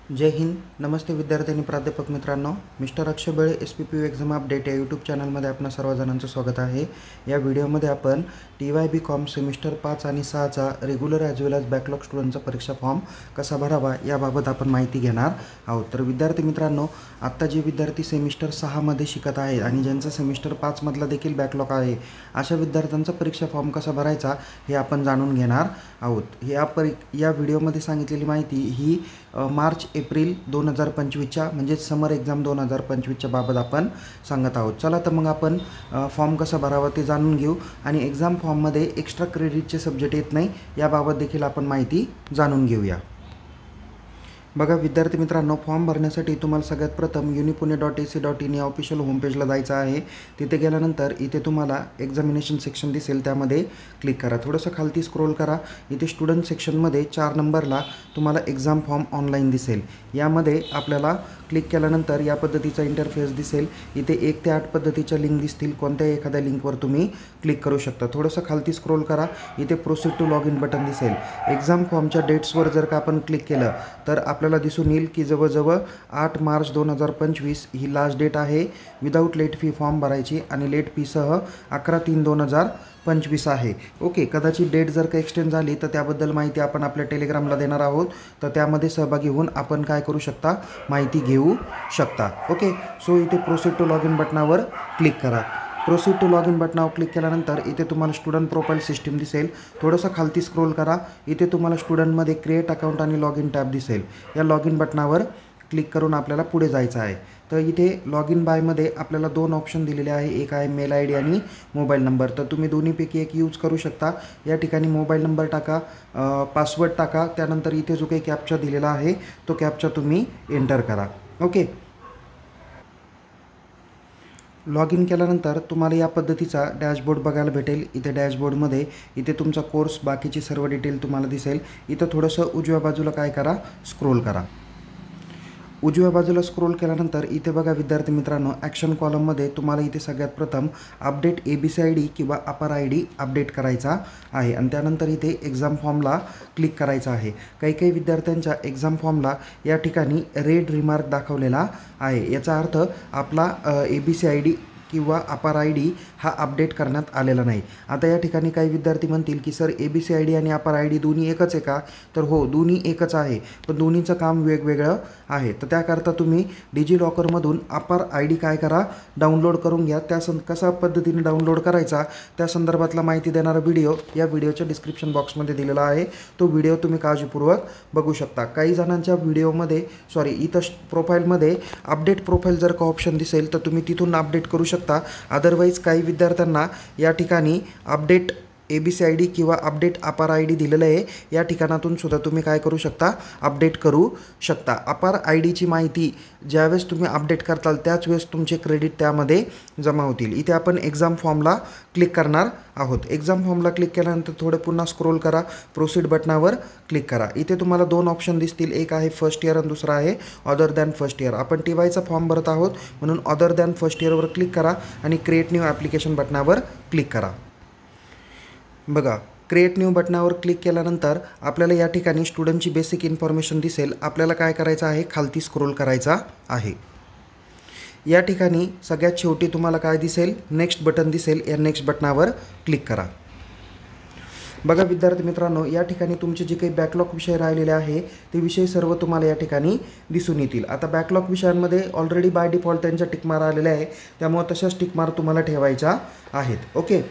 जय हिंद. नमस्ते विद्यार्थी आणि प्राध्यापक मित्रांनो. मिस्टर अक्षय बळे SPPU एक्झाम अपडेट या यूट्यूब चॅनलमध्ये आपणा सर्वजणांचं स्वागत आहे. या व्हिडिओमध्ये आपण TYBCom सेमिस्टर 5 आणि 6चा रेग्युलर ॲज वेल ॲज बॅकलॉग स्टुडंटचा परीक्षा फॉर्म कसा भरावा याबाबत आपण माहिती घेणार आहोत. तर विद्यार्थी मित्रांनो, आत्ता जे विद्यार्थी सेमिस्टर 6मध्ये शिकत आहेत आणि ज्यांचा सेमिस्टर 5मधला देखील बॅकलॉग आहे, अशा विद्यार्थ्यांचा परीक्षा फॉर्म कसा भरायचा हे आपण जाणून घेणार आहोत. या व्हिडिओमध्ये सांगितलेली माहिती ही मार्च एप्रिल 2025च्या म्हणजेच समर एक्झाम 2025च्या बाबत आपण सांगत आहोत. चला तर मग आपण फॉर्म कसा भरावा ते जाणून घेऊ आणि एक्झाम फॉर्ममध्ये एक्स्ट्रा क्रेडिटचे सब्जेक्ट येत नाही याबाबत देखील आपण माहिती जाणून घेऊया. बघा विद्यार्थी मित्रांनो, फॉर्म भरण्यासाठी तुम्हाला सगळ्यात प्रथम unipune.ac.in या ऑफिशियल होमपेजला जायचं आहे. तिथे गेल्यानंतर इथे तुम्हाला एक्झामिनेशन सेक्शन दिसेल, त्यामध्ये क्लिक करा. थोडंसं खालती स्क्रोल करा. इथे स्टुडंट सेक्शनमध्ये 4 नंबरला तुम्हाला एक्झाम फॉर्म ऑनलाईन दिसेल. यामध्ये आपल्याला क्लिक केल्यानंतर या पद्धतीचा इंटरफेस दिसेल. इथे 1 ते 8 पद्धतीच्या लिंक दिसतील. कोणत्याही एखाद्या लिंकवर तुम्ही क्लिक करू शकता. थोडंसं खालती स्क्रोल करा. इथे proceed to log in button दिसेल. एक्झाम फॉर्मच्या डेट्सवर जर का आपण क्लिक केलं तर आपल्याला दिसून येईल की जवळजवळ 8 मार्च 2025 ही लास्ट डेट आहे विदाऊट लेट फी फॉर्म भरायची आणि लेट फीसह 11/3/2025 आहे. ओके, कदाचित डेट जर का एक्सटेंड झाली तर त्याबद्दल माहिती आपण आपल्या टेलिग्रामला देणार आहोत. तर त्यामध्ये सहभागी होऊन आपण काय करू शकता, माहिती घेऊ शकता. ओके, सो इथे प्रोसीड टू लॉग इन बटनावर क्लिक करा. प्रोसीड टू लॉग इन बटनावर क्लिक केल्यानंतर इथे तुम्हाला स्टुडंट प्रोफाईल सिस्टीम दिसेल. थोडंसं खालती स्क्रोल करा. इथे तुम्हाला स्टुडंटमध्ये क्रिएट अकाउंट आणि लॉग इन टॅब दिसेल. या लॉग इन बटनावर क्लिक करून आपल्याला पुढे जायचं आहे. तर इथे लॉग इन बायमध्ये आपल्याला 2 ऑप्शन दिलेले आहे. एक आहे मेल ID आणि मोबाईल नंबर. तर तुम्ही दोन्हीपैकी एक यूज करू शकता. या ठिकाणी मोबाईल नंबर टाका, पासवर्ड टाका, त्यानंतर इथे जो काही कॅप्चा दिलेला आहे तो कॅप्चा तुम्ही एंटर करा. ओके, लॉग इन केल्यानंतर तुम्हाला या पद्धतीचा डॅशबोर्ड बघायला भेटेल. इथे डॅशबोर्डमध्ये इथे तुमचा कोर्स बाकीची सर्व डिटेल तुम्हाला दिसेल. इथं थोडंसं उजव्या बाजूला काय करा, स्क्रोल करा. उजव्या बाजूला स्क्रोल केल्यानंतर इथे बघा विद्यार्थी मित्रांनो, ॲक्शन कॉलममध्ये तुम्हाला इथे सगळ्यात प्रथम अपडेट ABCID किंवा अपर ID अपडेट करायचा आहे आणि त्यानंतर इथे एक्झाम फॉर्मला क्लिक करायचं आहे. काही विद्यार्थ्यांच्या एक्झाम फॉर्मला या ठिकाणी रेड रिमार्क दाखवलेला आहे. याचा अर्थ आपला ABCID किंवा अपर ID हा अपडेट करण्यात आलेला नाही. आता या ठिकाणी काही विद्यार्थी म्हणतील की सर ABCID आणि अपर ID दोन्ही एकच आहे का? तर हो, दोन्ही एकच आहे, पण दोन्हीचं काम वेगवेगळं आहे. तर त्याकरता तुम्ही डिजिलॉकरमधून अपर ID काय करा, डाउनलोड करून घ्या. कसा पद्धतीने डाउनलोड करायचा त्या संदर्भातला माहिती देणारा व्हिडिओ या व्हिडिओच्या डिस्क्रिप्शन बॉक्समध्ये दिलेला आहे. तो व्हिडिओ तुम्ही काळजीपूर्वक बघू शकता. काही जणांच्या व्हिडिओमध्ये इथं प्रोफाईलमध्ये अपडेट प्रोफाईल जर का ऑप्शन दिसेल तर तुम्ही तिथून अपडेट करू शकता. अदरवाईज काही विद्यार्थ्यांना या ठिकाणी अपडेट ABCID किंवा अपडेट अपर ID दिलेलं आहे. या ठिकाणातून सुद्धा तुम्ही काय करू शकता, अपडेट करू शकता. अपर IDची माहिती ज्यावेळेस तुम्ही अपडेट करताल त्याच वेळेस तुमचे क्रेडिट त्यामध्ये जमा होतील. इथे आपण एक्झाम फॉर्मला क्लिक करणार आहोत. एक्झाम फॉर्मला क्लिक केल्यानंतर थोडं पुन्हा स्क्रोल करा. प्रोसीड बटनावर क्लिक करा. इथे तुम्हाला 2 ऑप्शन दिसतील. एक आहे फर्स्ट इयर आणि दुसरा आहे अदर दॅन फर्स्ट इयर. आपण TYचा फॉर्म भरत आहोत म्हणून अदर दॅन फर्स्ट इयरवर क्लिक करा आणि क्रिएट न्यू ॲप्लिकेशन बटनावर क्लिक करा. बघा, क्रिएट न्यू बटनावर क्लिक केल्यानंतर आपल्याला या ठिकाणी स्टुडंटची बेसिक इन्फॉर्मेशन दिसेल. आपल्याला काय करायचं आहे, खालती स्क्रोल करायचा आहे. या ठिकाणी सगळ्यात शेवटी तुम्हाला काय दिसेल, नेक्स्ट बटन दिसेल. या नेक्स्ट बटनावर क्लिक करा. बघा विद्यार्थी मित्रांनो, या ठिकाणी तुमचे जे काही बॅकलॉग विषय राहिलेले आहे ते विषय सर्व तुम्हाला या ठिकाणी दिसून येतील. आता बॅकलॉग विषयांमध्ये ऑलरेडी बाय डिफॉल्ट त्यांच्या टिकमार आलेले आहे, त्यामुळे तशाच टिकमार तुम्हाला ठेवायच्या आहेत. ओके,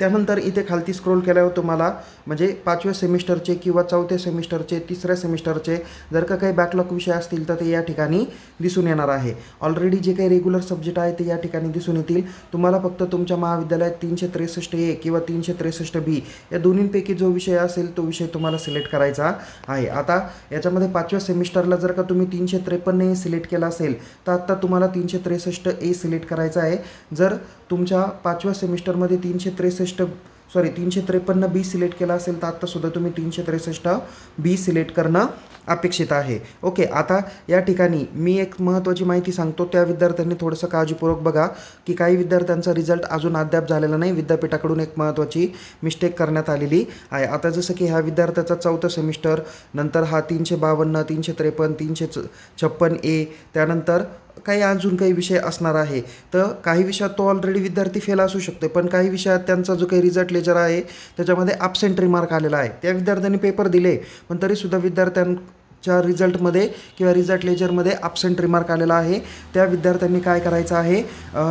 त्यानंतर इथे खालती स्क्रोल केल्यावर तुम्हाला म्हणजे 5व्या सेमिस्टरचे किंवा 4थ्या सेमिस्टरचे, 3ऱ्या सेमिस्टरचे जर का काही बॅकलॉग विषय असतील तर ते या ठिकाणी दिसून येणार आहे. ऑलरेडी जे काही रेग्युलर सब्जेक्ट आहे ते या ठिकाणी दिसून येतील. तुम्हाला फक्त तुमच्या महाविद्यालयात 363A किंवा 363B या दोन्हींपैकी जो विषय असेल तो विषय तुम्हाला सिलेक्ट करायचा आहे. आता याच्यामध्ये 5व्या सेमिस्टरला जर का तुम्ही 353A सिलेक्ट केला असेल तर आत्ता तुम्हाला 363A सिलेक्ट करायचा आहे. जर तुमच्या 5व्या सेमिस्टरमध्ये 353B सिलेक्ट केला असेल तर आत्तासुद्धा तुम्ही 363B सिलेक्ट करणं अपेक्षित आहे. ओके, आता या ठिकाणी मी एक महत्त्वाची माहिती सांगतो. त्या विद्यार्थ्यांनी थोडंसं काळजीपूर्वक बघा की काही विद्यार्थ्यांचा रिझल्ट अजून अद्याप झालेला नाही. विद्यापीठाकडून एक महत्त्वाची मिस्टेक करण्यात आलेली आहे. आता जसं की ह्या विद्यार्थ्याचा 4थं सेमिस्टर, नंतर हा 352, 353, 356 ए, त्यानंतर काही अजून काही विषय असणार आहे. तर काही विषयात तो ऑलरेडी विद्यार्थी फेल असू शकतो, पण काही विषयात त्यांचा जो काही रिझल्ट लेजर आहे त्याच्यामध्ये ॲब्सेंट रिमार्क आलेला आहे. त्या विद्यार्थ्यांनी पेपर दिले, पण तरीसुद्धा विद्यार्थ्यांच्या रिझल्टमध्ये किंवा रिझल्ट लेजरमध्ये ॲब्सेंट रिमार्क आलेला आहे. त्या विद्यार्थ्यांनी काय करायचं आहे,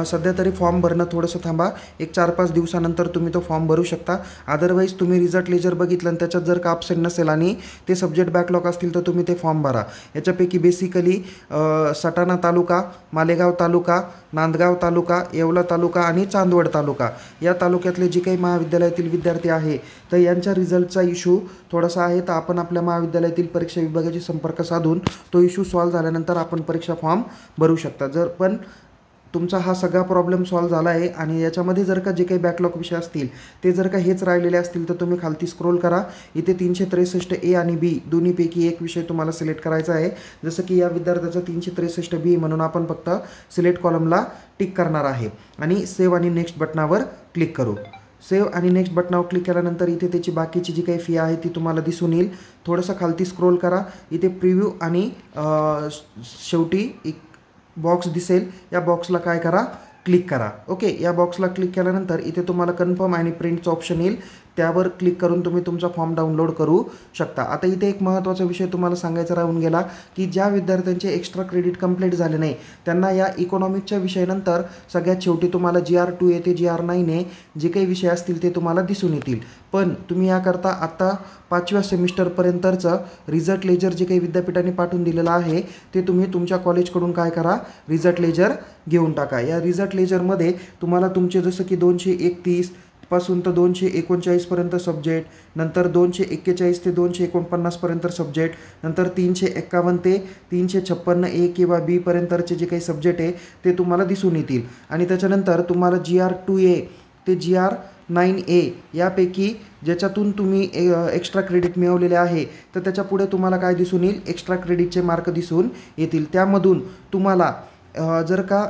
सध्या तरी फॉर्म भरणं थोडंसं थांबा. एक 4-5 दिवसानंतर तुम्ही तो फॉर्म भरू शकता. अदरवाईज तुम्ही रिझल्ट लेजर बघितलं आणि त्याच्यात जर का ॲब्सेंट नसेल आणि ते सब्जेक्ट बॅकलॉग असतील तर तुम्ही ते फॉर्म भरा. याच्यापैकी बेसिकली सटाणा तालुका, मालेगाव तालुका, नांदगाव तालुका, येवला तालुका आणि चांदवड तालुका या तालुक्यातले जे काही महाविद्यालयातील विद्यार्थी आहे तर यांच्या रिझल्टचा इश्यू थोडासा आहे. तर आपण आपल्या महाविद्यालयातील परीक्षा विभागाशी संपर्क साधून तो इश्यू सॉल्व्ह झाल्यानंतर आपण परीक्षा फॉर्म भरू शकता. जर पण तुमचा हा सगळा प्रॉब्लेम सॉल्व्ह झाला आहे आणि याच्यामध्ये जर का जे काही बॅकलॉग विषय असतील ते जर का हेच राहिलेले असतील तर तुम्ही खालती स्क्रोल करा. इथे 363 ए आणि बी दोन्हीपैकी एक विषय तुम्हाला सिलेक्ट करायचा आहे. जसं की या विद्यार्थ्याचा 363 बी म्हणून आपण फक्त सिलेक्ट कॉलमला टिक करणार आहे आणि सेव्ह आणि नेक्स्ट बटनावर क्लिक करू. सेव्ह आणि नेक्स्ट बटनावर क्लिक केल्यानंतर इथे त्याची बाकीची जी काही फी आहे ती तुम्हाला दिसून येईल. थोडंसं खालती स्क्रोल करा. इथे प्रिव्ह्यू आणि शेवटी एक बॉक्स दिसेल, या बॉक्सला काय करा, क्लिक करा. ओके, या बॉक्सला क्लिक केल्यानंतर इथे तुम्हाला कन्फर्म आणि प्रिंटचं ऑप्शन येईल. त्यावर क्लिक करून तुम्ही तुमचा फॉर्म डाउनलोड करू शकता. आता इथे एक महत्त्वाचा विषय तुम्हाला सांगायचा राहून गेला की ज्या विद्यार्थ्यांचे एक्स्ट्रा क्रेडिट कंप्लीट झाले नाही त्यांना या इकॉनॉमिकच्या विषयानंतर सगळ्यात शेवटी तुम्हाला GR2A ते GR9A जे काही विषय असतील ते तुम्हाला दिसून येतील. पण तुम्ही याकरता आत्ता 5व्या सेमिस्टरपर्यंतचं रिझल्ट लेजर जे काही विद्यापीठाने पाठवून दिलेलं आहे ते तुम्ही तुमच्या कॉलेजकडून काय करा, रिझल्ट लेजर घेऊन टाका. या रिझल्ट लेजरमध्ये तुम्हाला तुमचे जसं की 231 पासून तर 239 पर्यंत सब्जेक्ट, नंतर 241 ते 249 पर्यंत सब्जेक्ट, नंतर 351 ते 356 ए किंवा बी पर्यंतचे जे काही सब्जेक्ट आहे ते तुम्हाला दिसून येतील. आणि त्याच्यानंतर तुम्हाला GR2A ते GR9A यापैकी ज्याच्यातून तुम्ही एक्स्ट्रा क्रेडिट मिळवलेले आहे तर त्याच्या पुढे तुम्हाला काय दिसून येईल, एक्स्ट्रा क्रेडिटचे मार्क दिसून येतील. त्यामधून तुम्हाला जर का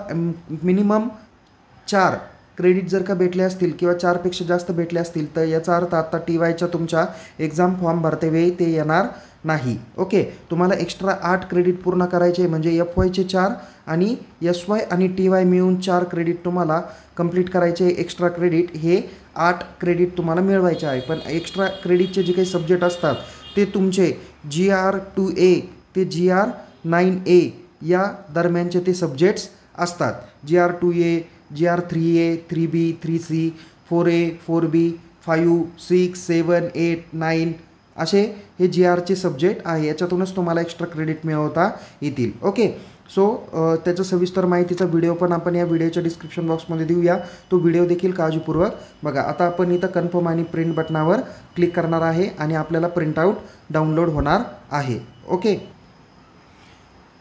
मिनिमम 4 क्रेडिट जर का भेटले असतील किंवा 4पेक्षा जास्त भेटले असतील तर याचा अर्थ आता TYच्या तुमच्या एक्झाम फॉर्म भरतेवेळी ते येणार नाही. ओके, तुम्हाला एक्स्ट्रा 8 क्रेडिट पूर्ण करायचे म्हणजे FYचे 4 आणि SY आणि TY मिळून 4 क्रेडिट तुम्हाला कंप्लीट करायचे. एक्स्ट्रा क्रेडिट हे 8 क्रेडिट तुम्हाला मिळवायचे आहे. पण एक्स्ट्रा क्रेडिटचे जे काही सब्जेक्ट असतात ते तुमचे GR2A ते GR9A या दरम्यानचे ते सब्जेक्ट्स असतात. GR2A, GR3A, 3B, 3C, 4A, 4B, 5, 6, 7, 8, 9 असे हे GRचे सब्जेक्ट आहे. याच्यातूनच तुम्हाला एक्स्ट्रा क्रेडिट मिळवता येतील. ओके, सो त्याचं सविस्तर माहितीचा व्हिडिओ पण आपण या व्हिडिओच्या डिस्क्रिप्शन बॉक्समध्ये देऊया. तो व्हिडिओ देखील काळजीपूर्वक बघा. आता आपण इथं कन्फर्म आणि प्रिंट बटनावर क्लिक करणार आहे आणि आपल्याला प्रिंटआउट डाउनलोड होणार आहे. ओके,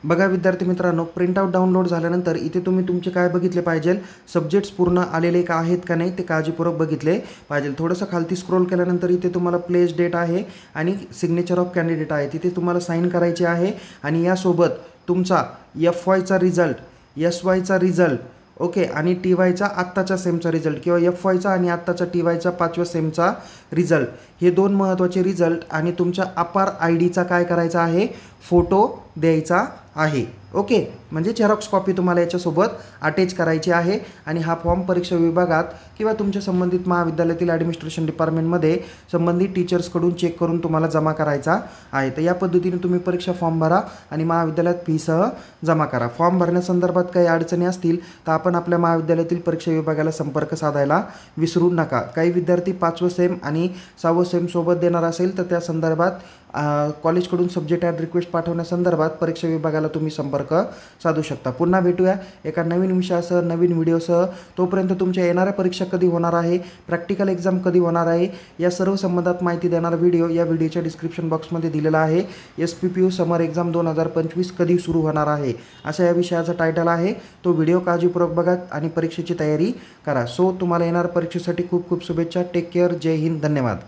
बघा विद्यार्थी मित्रांनो, प्रिंटआउट डाउनलोड झाल्यानंतर इथे तुम्ही तुमचे काय बघितले पाहिजे, सब्जेक्ट्स पूर्ण आलेले का आहेत का नाही ते काळजीपूर्वक बघितले पाहिजे. थोडंसं खालती स्क्रोल केल्यानंतर इथे तुम्हाला प्लेस डेट आहे आणि सिग्नेचर ऑफ कॅन्डिडेट आहे. तिथे तुम्हाला साईन करायचे आहे आणि यासोबत तुमचा FYचा रिझल्ट, SYचा रिझल्ट, ओके, आणि TYचा आत्ताच्या सेमचा रिझल्ट किंवा FYचा आणि आत्ताच्या TYचा 5व्या सेमचा रिझल्ट, हे 2 महत्त्वाचे रिझल्ट आणि तुमच्या अपार IDचा काय करायचा आहे, फोटो द्यायचा आहे. ओके, म्हणजे झेरॉक्स कॉपी तुम्हाला याच्यासोबत अटॅच करायची आहे आणि हा फॉर्म परीक्षा विभागात किंवा तुमच्या संबंधित महाविद्यालयातील ॲडमिनिस्ट्रेशन डिपार्टमेंटमध्ये संबंधित टीचर्सकडून चेक करून तुम्हाला जमा करायचा आहे. तर या पद्धतीने तुम्ही परीक्षा फॉर्म भरा आणि महाविद्यालयात फीसह जमा करा. फॉर्म भरण्यासंदर्भात काही अडचणी असतील तर आपण आपल्या महाविद्यालयातील परीक्षा विभागाला संपर्क साधायला विसरू नका. काही विद्यार्थी 5वं सेम आणि 6वं सेम सोबत देणार असेल तर त्या संदर्भात कॉलेजकडून सब्जेक्ट ॲड रिक्वेस्ट पाठवण्यासंदर्भात परीक्षा विभागाला तुम्ही संपर्क साधू शकता. पुन्हा भेटूया एका नवीन विषयासह, नवीन व्हिडिओसह. तोपर्यंत तुमच्या येणाऱ्या परीक्षा कधी होणार आहे, प्रॅक्टिकल एक्झाम कधी होणार आहे या सर्व संबंधात माहिती देणारा व्हिडिओ या व्हिडिओच्या डिस्क्रिप्शन बॉक्समध्ये दिलेला आहे. SPPU समर एक्झाम 2025 कधी सुरू होणार आहे अशा या विषयाचा टायटल आहे. तो व्हिडिओ काळजीपूर्वक बघा आणि परीक्षेची तयारी करा. सो तुम्हाला येणाऱ्या परीक्षेसाठी खूप खूप शुभेच्छा. Take care. जय हिंद. धन्यवाद.